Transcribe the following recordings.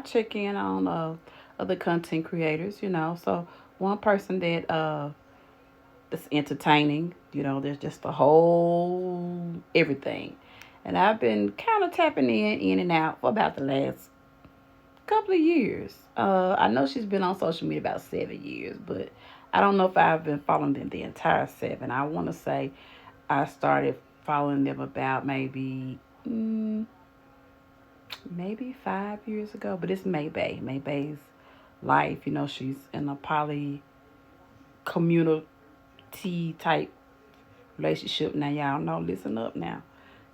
check in on other content creators, So one person that's entertaining, there's just a whole everything. And I've been kind of tapping in and out for about the last couple of years. I know she's been on social media about 7 years, but I don't know if I've been following them the entire seven. I want to say I started following them about maybe 5 years ago. But it's Maybay. Maybay's life. She's in a poly community type relationship. Now y'all know. Listen up now.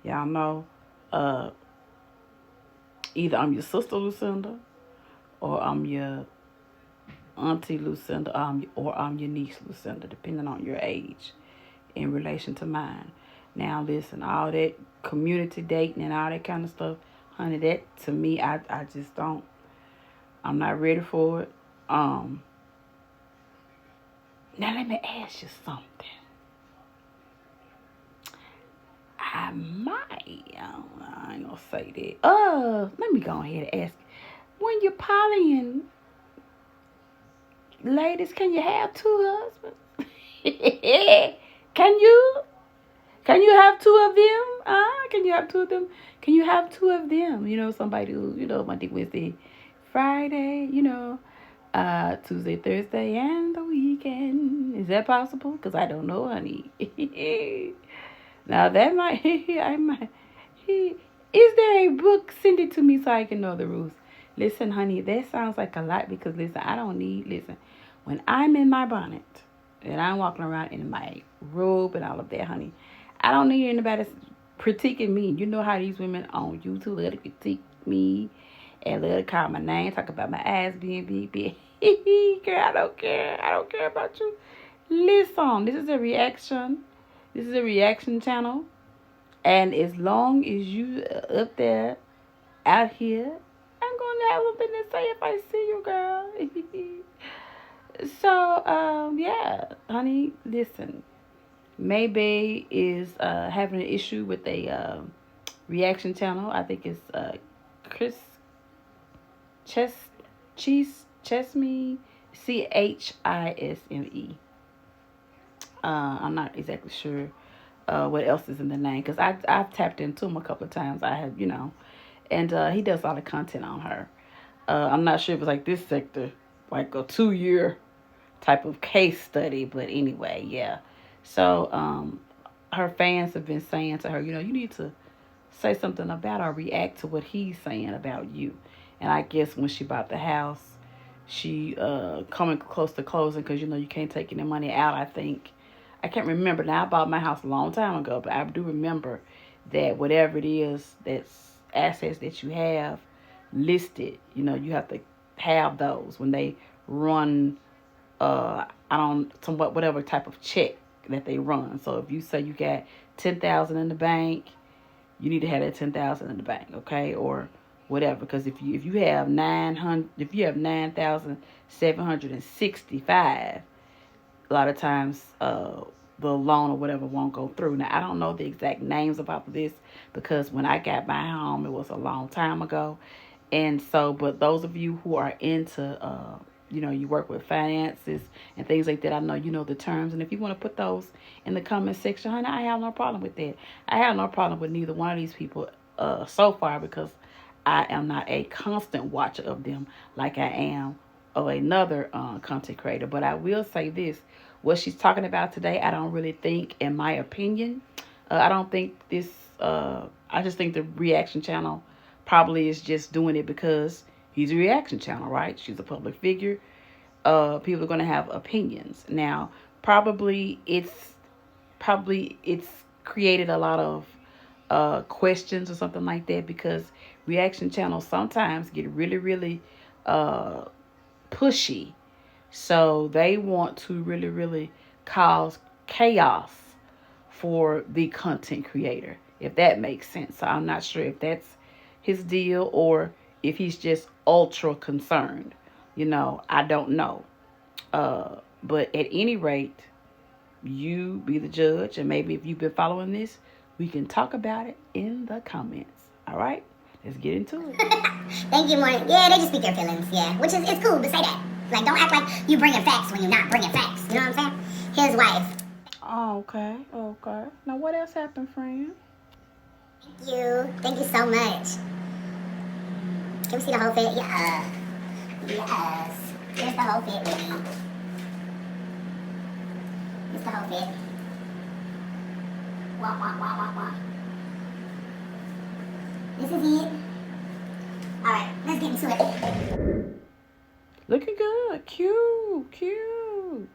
Y'all know. Uh, Either I'm your sister Lucinda, or I'm your auntie Lucinda, or I'm your niece Lucinda, depending on your age in relation to mine. Now, listen, all that community dating and all that kind of stuff, honey, that to me, I just don't, I'm not ready for it. Now, let me ask you something. I might, I ain't gonna say that. Let me go ahead and ask. When you're polying, ladies, can you have two husbands? Can you? Can you have two of them? Can you have two of them? Can you have two of them? Somebody who, Monday, Wednesday, Friday, Tuesday, Thursday, and the weekend. Is that possible? Because I don't know, honey. Now, that might, I might. Is there a book? Send it to me so I can know the rules. Listen, honey, that sounds like a lot because, listen, I don't need, listen, when I'm in my bonnet and I'm walking around in my robe and all of that, honey, I don't need anybody critiquing me. You know how these women on YouTube love to critique me and love to call my name, talk about my ass being big. Girl, I don't care. I don't care about you. Listen, this is a reaction. This is a reaction channel. And as long as you up there, out here, I'm going to have something to say if I see you, girl. So, yeah, honey, listen. Maybe is having an issue with a reaction channel. I think it's Chris Chess Cheese CHISME, CHISME. I'm not exactly sure what else is in the name because I've tapped into him a couple of times. I have, and he does a lot of content on her. I'm not sure if it's like this sector, like a 2 year type of case study, but anyway, yeah. So her fans have been saying to her, you need to say something about or react to what he's saying about you. And I guess when she bought the house, she coming close to closing because you can't take any money out. I can't remember now. I bought my house a long time ago, but I do remember that whatever it is that's assets that you have listed, you have to have those when they run I don't somewhat whatever type of check that they run. So if you say you got 10,000 in the bank, you need to have that 10,000 in the bank, okay, or whatever. Because if you have 9,765, a lot of times the loan or whatever won't go through. Now I don't know the exact names about this because when I got my home, it was a long time ago, and so but those of you who are into you work with finances and things like that. I know you know the terms, and if you want to put those in the comment section, honey, I have no problem with that. I have no problem with neither one of these people so far because I am not a constant watcher of them like I am of another content creator. But I will say this: what she's talking about today, I don't really think, in my opinion, I don't think this. I just think the reaction channel probably is just doing it because he's a reaction channel, right? She's a public figure. People are going to have opinions. Now, probably it's created a lot of questions or something like that because reaction channels sometimes get really, really uh, pushy. So they want to really, really cause chaos for the content creator, if that makes sense. So I'm not sure if that's his deal or if he's just ultra concerned. I don't know. But at any rate, you be the judge, and maybe if you've been following this, we can talk about it in the comments. All right? Let's get into it. Thank you, morning. Yeah, they just speak their feelings. Yeah, which is it's cool, but say that. Like, don't act like you bringing facts when you're not bringing facts. You know what I'm saying? His wife. Oh, okay, okay. Now, what else happened, friend? Thank you. Thank you so much. Can we see the whole fit? Yeah. Yes. Here's the whole fit, baby. Here's the whole fit. Wah, wah, wah, wah, wah. This is it. Alright, let's get into it. Looking good. Cute, cute.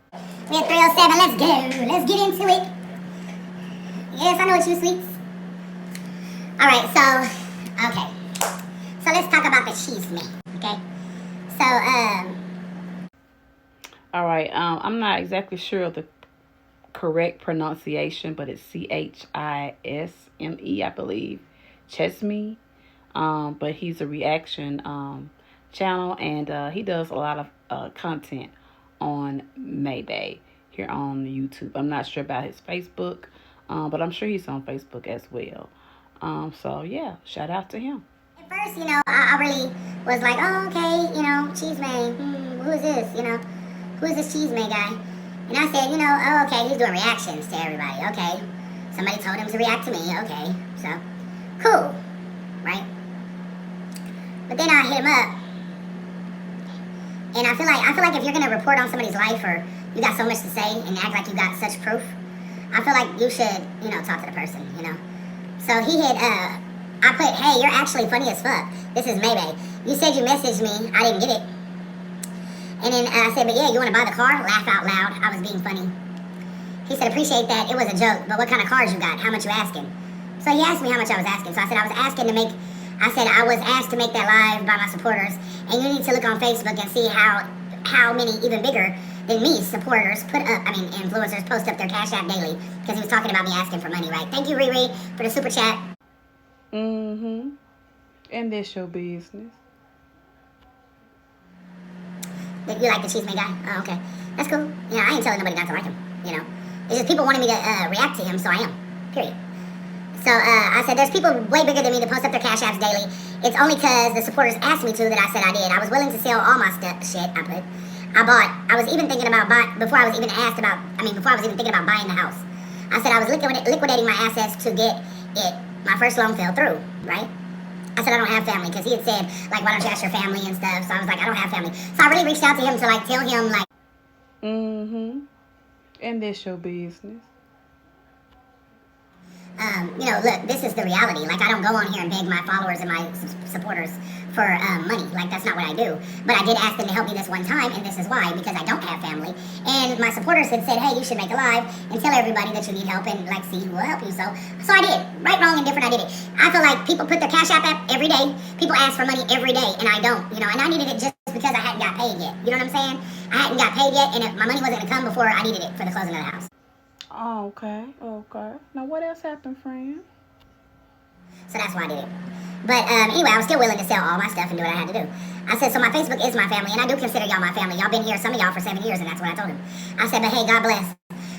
We at 307. Let's go. Let's get into it. Yes, I know it's you, sweets. Alright, so, okay. So let's talk about the CHISME, okay? So, All right. I'm not exactly sure of the correct pronunciation, but it's CHISME, I believe. CHISME. But he's a reaction channel, and he does a lot of content on Mayday here on YouTube. I'm not sure about his Facebook, but I'm sure he's on Facebook as well. So yeah, shout out to him. at first, I really was like, oh, okay, CHISME, who is this, who is this CHISME guy? And I said, oh, okay, he's doing reactions to everybody, okay. Somebody told him to react to me, okay, so, cool, right? But then I hit him up, and I feel like if you're gonna report on somebody's life, or you got so much to say and act like you got such proof, I feel like you should, talk to the person, So he hit, I put, hey, you're actually funny as fuck. This is Mayday. You said you messaged me. I didn't get it. And then I said, but yeah, you want to buy the car? Laugh out loud. I was being funny. He said, appreciate that. It was a joke, but what kind of cars you got? How much you asking? So he asked me how much I was asking. So I said, I was asked to make that live by my supporters. And you need to look on Facebook and see how many even bigger than me supporters influencers post up their Cash App daily. Because he was talking about me asking for money, right? Thank you, Riri, for the super chat. Mm-hmm. And this your business. You like the CHISME guy? Oh, okay. That's cool. I ain't telling nobody not to like him. It's just people wanted me to react to him, so I am. Period. So I said, there's people way bigger than me that post up their Cash Apps daily. It's only because the supporters asked me to that I said I did. I was willing to sell all my shit I was even thinking about before I was even thinking about buying the house. I said I was liquidating my assets to get it. My first loan fell through, right? I said I don't have family, because he had said, like, why don't you ask your family and stuff? So I was like, I don't have family. So I really reached out to him to, like, tell him, like... Mm-hmm. And this your business. Look, this is the reality. Like, I don't go on here and beg my followers and my supporters for money. Like, that's not what I do. But I did ask them to help me this one time, and this is why, because I don't have family. And my supporters had said, hey, you should make a live and tell everybody that you need help and, like, see who will help you. So I did. Right, wrong, and different, I did it. I feel like people put their Cash App every day. People ask for money every day, and I don't, and I needed it just because I hadn't got paid yet. You know what I'm saying? I hadn't got paid yet, and my money wasn't going to come before I needed it for the closing of the house. Oh, okay, okay. Now, what else happened, friend? So that's why I did it. But anyway, I was still willing to sell all my stuff and do what I had to do. I said, so my Facebook is my family, and I do consider y'all my family. Y'all been here, some of y'all, for 7 years, and that's what I told him. I said, but hey, God bless.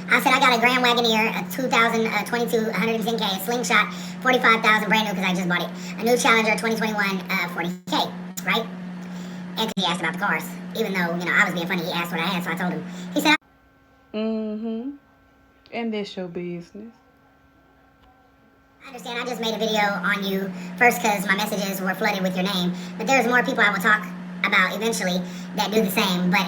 I said, I got a Grand Wagoneer, a 2022 110K, a Slingshot, 45,000 brand new because I just bought it. A new Challenger, 2021, 40K, right? And he asked about the cars. Even though, I was being funny, he asked what I had, so I told him. He said, Mm-hmm. And this your business. I understand. I just made a video on you first because my messages were flooded with your name. But there's more people I will talk about eventually that do the same. But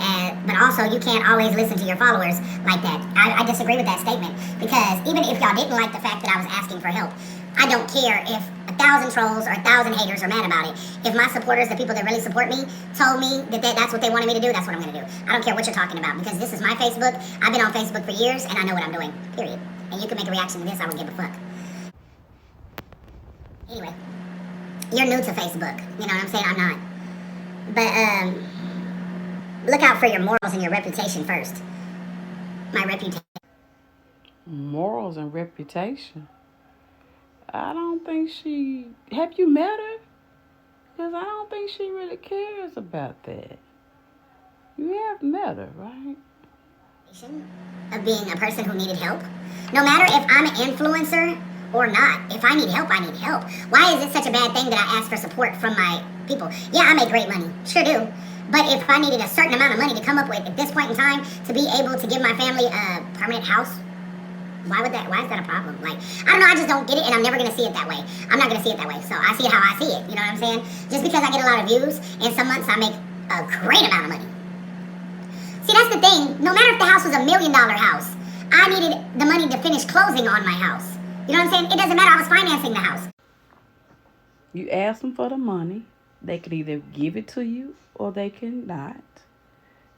also, you can't always listen to your followers like that. I disagree with that statement, because even if y'all didn't like the fact that I was asking for help, I don't care if 1,000 trolls or 1,000 haters are mad about it. If my supporters, the people that really support me, told me that that's what they wanted me to do, that's what I'm going to do. I don't care what you're talking about, because this is my Facebook. I've been on Facebook for years, and I know what I'm doing, period. And you can make a reaction to this, I don't give a fuck. Anyway, you're new to Facebook. You know what I'm saying? I'm not. But look out for your morals and your reputation first. My reputation. Morals and reputation. I don't think she... Have you met her? Because I don't think she really cares about that. You have met her, right? Of being a person who needed help. No matter if I'm an influencer or not. If I need help, I need help. Why is it such a bad thing that I ask for support from my people? Yeah, I make great money. Sure do. But if I needed a certain amount of money to come up with at this point in time to be able to give my family a permanent house, why is that a problem? Like, I don't know, I just don't get it, and I'm never going to see it that way. I'm not going to see it that way. So I see it how I see it. You know what I'm saying? Just because I get a lot of views, and some months I make a great amount of money. See, that's the thing. No matter if the house was $1 million house, I needed the money to finish closing on my house. You know what I'm saying? It doesn't matter. I was financing the house. You ask them for the money. They can either give it to you or they can not.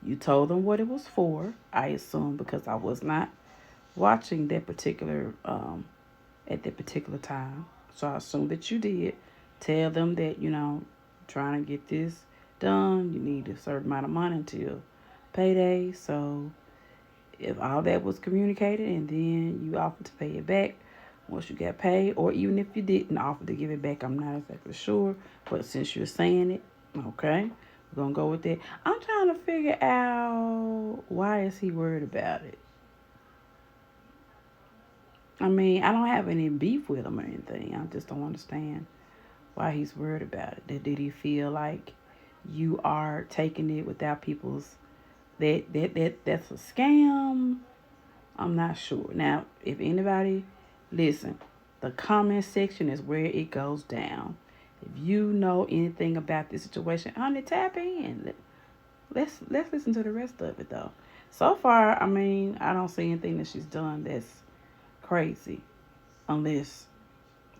You told them what it was for, I assume, because I was not watching that particular at that particular time. So I assume that you did tell them that, trying to get this done, you need a certain amount of money until payday. So if all that was communicated and then you offered to pay it back once you got paid, or even if you didn't offer to give it back, I'm not exactly sure. But since you're saying it, okay, we're going to go with that. I'm trying to figure out, why is he worried about it? I mean, I don't have any beef with him or anything. I just don't understand why he's worried about it. Did he feel like you are taking it without people's that's a scam? I'm not sure. Now, if anybody, listen, the comment section is where it goes down. If you know anything about this situation, honey, tap in. Let's listen to the rest of it though. So far, I mean, I don't see anything that she's done that's crazy, unless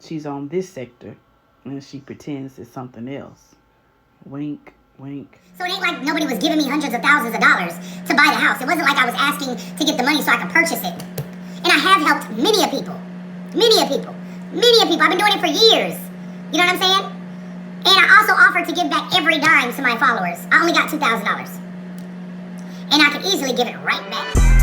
she's on this sector and she pretends it's something else. Wink, wink. So it ain't like nobody was giving me hundreds of thousands of dollars to buy the house. It wasn't like I was asking to get the money so I could purchase it. And I have helped many of people. Many of people. Many of people. I've been doing it for years. You know what I'm saying? And I also offered to give back every dime to my followers. I only got $2,000. And I could easily give it right back.